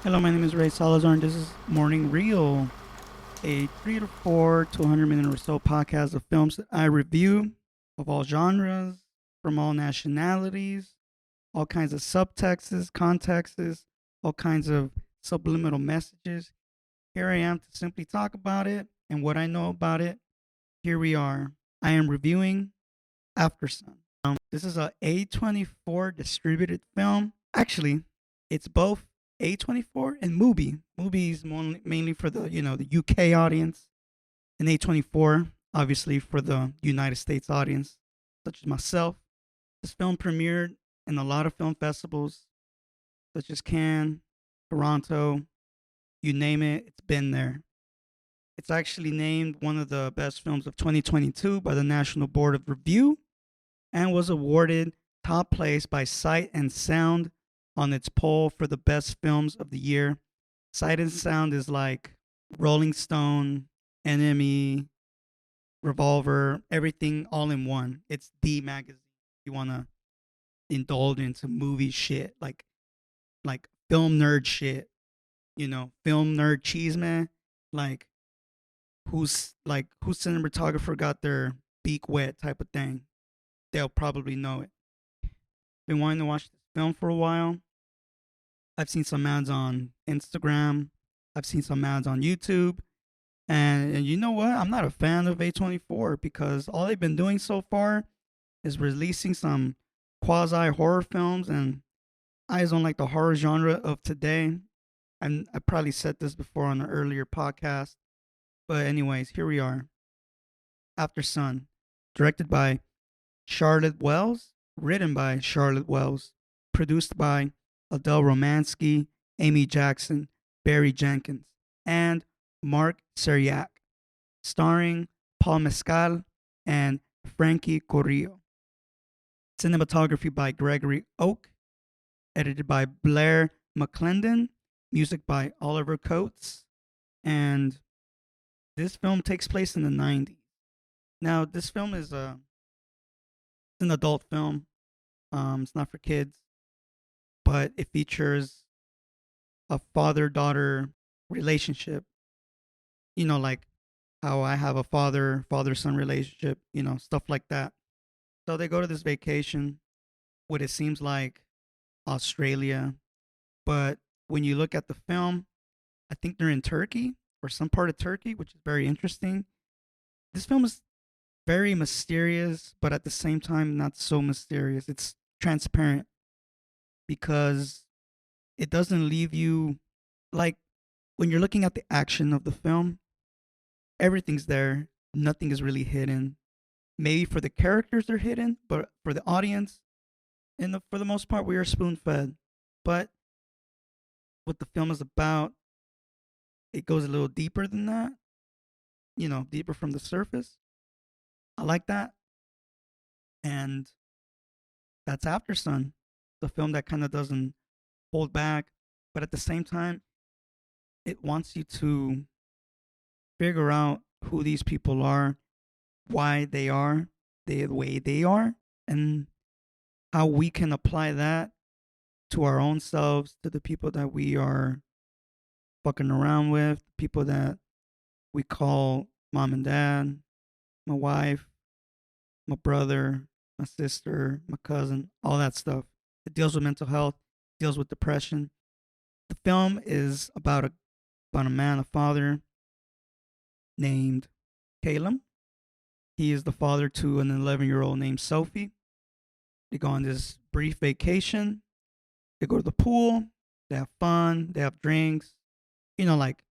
Hello, my name is Ray Salazar, and this is Morning Reel, a 3 to 4 to 100 minute or so podcast of films that I review of all genres, from all nationalities, all kinds of subtexts, contexts, all kinds of subliminal messages. Here I am to simply talk about it and what I know about it. Here we are. I am reviewing Aftersun. This is a A24 distributed film. Actually, it's both A24 and Mubi. Mubi is mainly for the UK audience, and A24 obviously for the United States audience, such as myself. This film premiered in a lot of film festivals, such as Cannes, Toronto, you name it, it's been there. It's actually named one of the best films of 2022 by the National Board of Review and was awarded top place by Sight and Sound on its poll for the best films of the year. Sight and Sound is like Rolling Stone, NME, Revolver, everything all in one. It's the magazine. You want to indulge into movie shit, like film nerd shit, film nerd cheese man, like whose cinematographer got their beak wet type of thing. They'll probably know it. Been wanting to watch this film for a while. I've seen some ads on Instagram. I've seen some ads on YouTube. And you know what? I'm not a fan of A24 because all they've been doing so far is releasing some quasi horror films. And I just don't like the horror genre of today. And I probably said this before on an earlier podcast. But, anyways, here we are. After Sun, directed by Charlotte Wells, written by Charlotte Wells, produced by Adele Romansky, Amy Jackson, Barry Jenkins, and Mark Seriak, starring Paul Mescal and Frankie Corrillo. Cinematography by Gregory Oak, edited by Blair McClendon, music by Oliver Coates, and this film takes place in the 90s. Now, this film is an adult film. It's not for kids, but it features a father-daughter relationship. Like how I have a father-son relationship. Stuff like that. So they go to this vacation, what it seems like Australia, but when you look at the film, I think they're in Turkey or some part of Turkey, which is very interesting. This film is very mysterious, but at the same time, not so mysterious. It's transparent because it doesn't leave you like when you're looking at the action of the film, everything's there. Nothing is really hidden. Maybe for the characters they're hidden, but for the audience, for the most part, we are spoon fed. But what the film is about, it goes a little deeper than that. Deeper from the surface. I like that, and that's After Sun, the film that kind of doesn't hold back, but at the same time, it wants you to figure out who these people are, why they are the way they are, and how we can apply that to our own selves, to the people that we are fucking around with, people that we call mom and dad, my wife, my brother, my sister, my cousin, all that stuff. It deals with mental health, deals with depression. The film is about a man, a father named Caleb. He is the father to an 11-year-old named Sophie. They go on this brief vacation. They go to the pool. They have fun. They have drinks. Like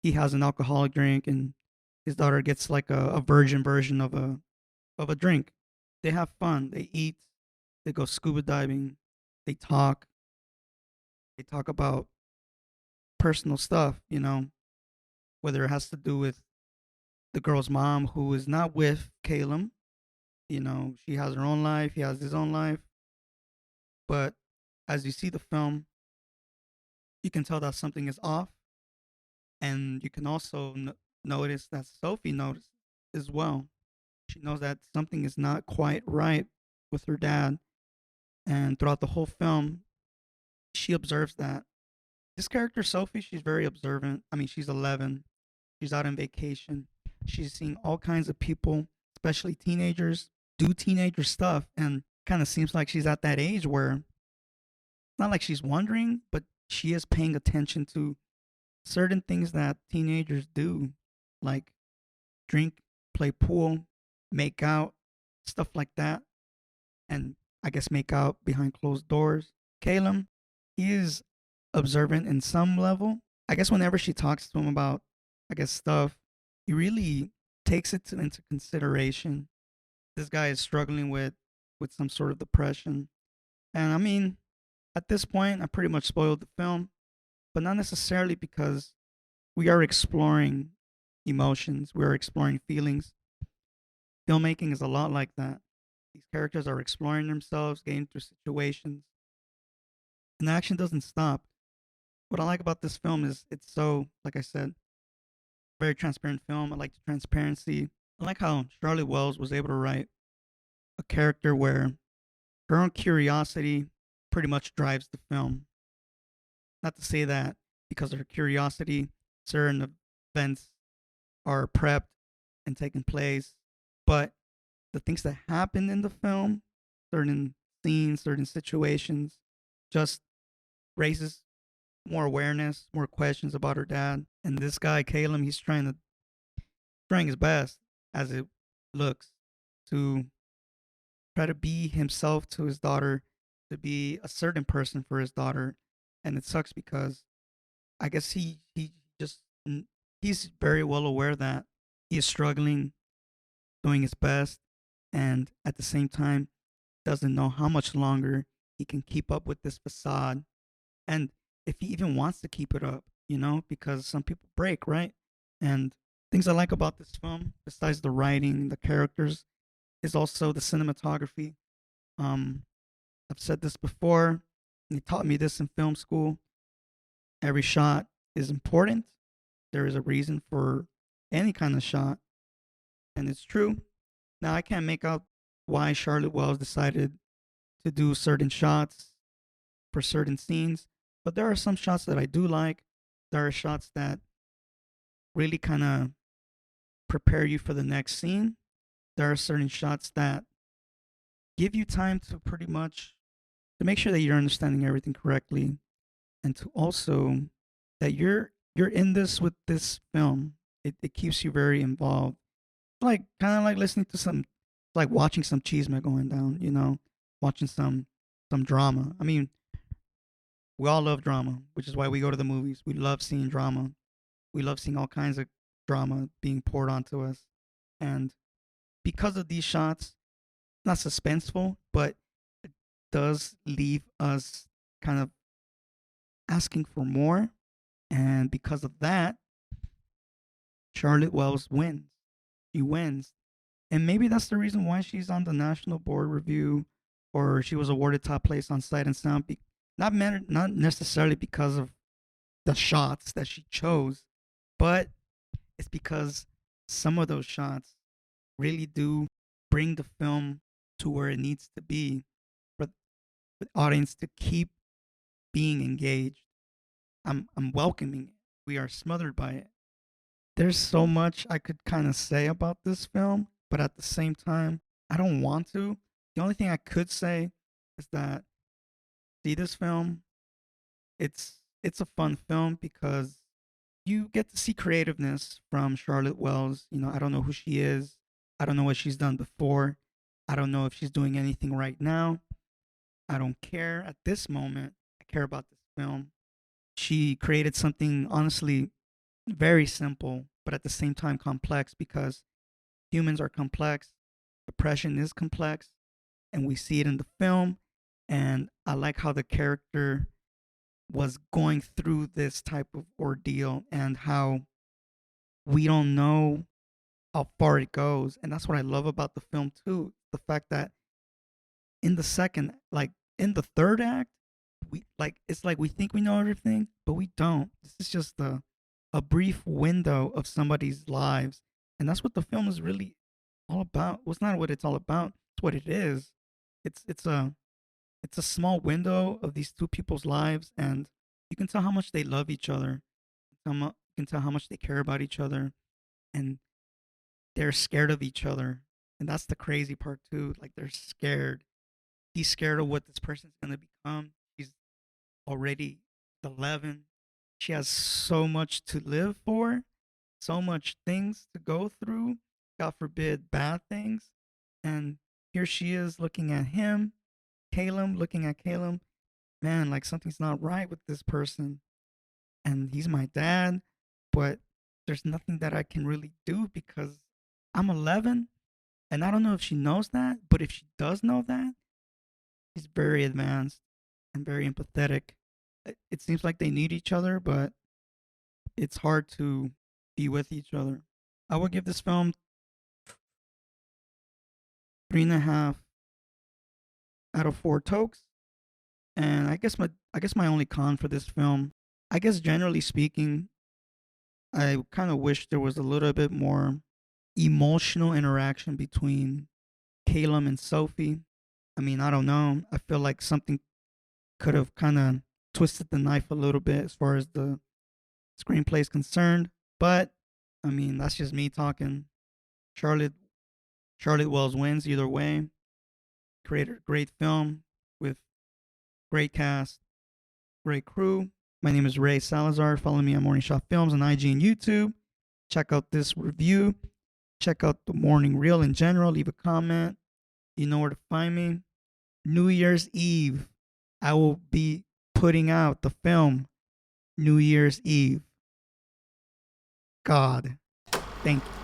he has an alcoholic drink, and his daughter gets like a virgin version of a drink. They have fun. They eat. They go scuba diving. They talk. They talk about personal stuff. Whether it has to do with the girl's mom, who is not with Caleb. She has her own life. He has his own life. But as you see the film, you can tell that something is off, and you can also notice that Sophie noticed as well. She knows that something is not quite right with her dad, and throughout the whole film, she observes that. This character, Sophie, she's very observant. I mean, she's 11. She's out on vacation. She's seeing all kinds of people, especially teenagers, do teenager stuff. And kind of seems like she's at that age where it's not like she's wondering, but she is paying attention to certain things that teenagers do, like drink, play pool, make out, stuff like that. And I guess make out behind closed doors. Caleb, he is observant in some level. I guess whenever she talks to him about, I guess, stuff, he really takes it into consideration. This guy is struggling with some sort of depression. And I mean, at this point, I pretty much spoiled the film, but not necessarily because we are exploring emotions, we are exploring feelings. Filmmaking is a lot like that. These characters are exploring themselves, getting through situations, and the action doesn't stop. What I like about this film is it's so, like I said, very transparent film. I like the transparency. I like how Charlotte Wells was able to write a character where her own curiosity pretty much drives the film. Not to say that because of her curiosity, certain events are prepped and taking place, but the things that happen in the film, certain scenes, certain situations, just raises more awareness, more questions about her dad. And this guy, Caleb, he's trying his best as it looks to try to be himself to his daughter, to be a certain person for his daughter. And it sucks because I guess he just he's very well aware that he is struggling, doing his best, and at the same time doesn't know how much longer he can keep up with this facade, and if he even wants to keep it up, because some people break, right? And things I like about this film, besides the writing, the characters, is also the cinematography. Um, I've said this before. They taught me this in film school. Every shot is important. There is a reason for any kind of shot, and it's true. Now I can't make out why Charlotte Wells decided to do certain shots for certain scenes, but there are some shots that I do like. There are shots that really kind of prepare you for the next scene. There are certain shots that give you time to pretty much to make sure that you're understanding everything correctly, and to also that you're in this with this film. It keeps you very involved. Like kind of like listening to some, like watching some chisme going down. Watching some drama. I mean, we all love drama, which is why we go to the movies. We love seeing drama. We love seeing all kinds of drama being poured onto us, and because of these shots, not suspenseful, but it does leave us kind of asking for more. And because of that, Charlotte Wells wins. She wins. And maybe that's the reason why she's on the National Board Review, or she was awarded top place on Sight and Sound. Not necessarily because of the shots that she chose, but it's because some of those shots really do bring the film to where it needs to be for the audience to keep being engaged. I'm welcoming it. We are smothered by it. There's so much I could kind of say about this film, but at the same time, I don't want to. The only thing I could say is that see this film, it's a fun film because you get to see creativeness from Charlotte Wells. I don't know who she is. I don't know what she's done before. I don't know if she's doing anything right now. I don't care at this moment. I care about this film. She created something honestly very simple, but at the same time complex because humans are complex. Depression is complex, and we see it in the film. And I like how the character was going through this type of ordeal and how we don't know how far it goes. And that's what I love about the film, too. The fact that in the second, like in the third act, it's like we think we know everything, but we don't. This is just a brief window of somebody's lives. And that's what the film is really all about. Well, it's not what it's all about, it's what it is. It's it's a it's a small window of these two people's lives, and You can tell how much they love each other. You can tell how much they care about each other, and they're scared of each other. And that's the crazy part too. Like they're scared. He's scared of what this person's gonna become. She's already 11. She has so much to live for, so much things to go through. God forbid, bad things. And here she is looking at him, Caleb, looking at Caleb. Man, like something's not right with this person. And he's my dad, but there's nothing that I can really do because I'm 11. And I don't know if she knows that, but if she does know that, she's very advanced and very empathetic. It seems like they need each other, but it's hard to be with each other. I would give this film 3.5 out of 4 tokes. And I guess my only con for this film, I guess generally speaking, I kind of wish there was a little bit more emotional interaction between Caleb and Sophie. I mean, I don't know. I feel like something could have kind of twisted the knife a little bit as far as the screenplay is concerned. But I mean, that's just me talking. Charlotte Charlotte Wells wins either way. Created a great film with great cast, great crew. My name is Ray Salazar. Follow me on Morning Shot Films on IG and YouTube. Check out this review. Check out the morning reel in general. Leave a comment. You know where to find me. New Year's Eve, I will be putting out the film New Year's Eve. God, thank you.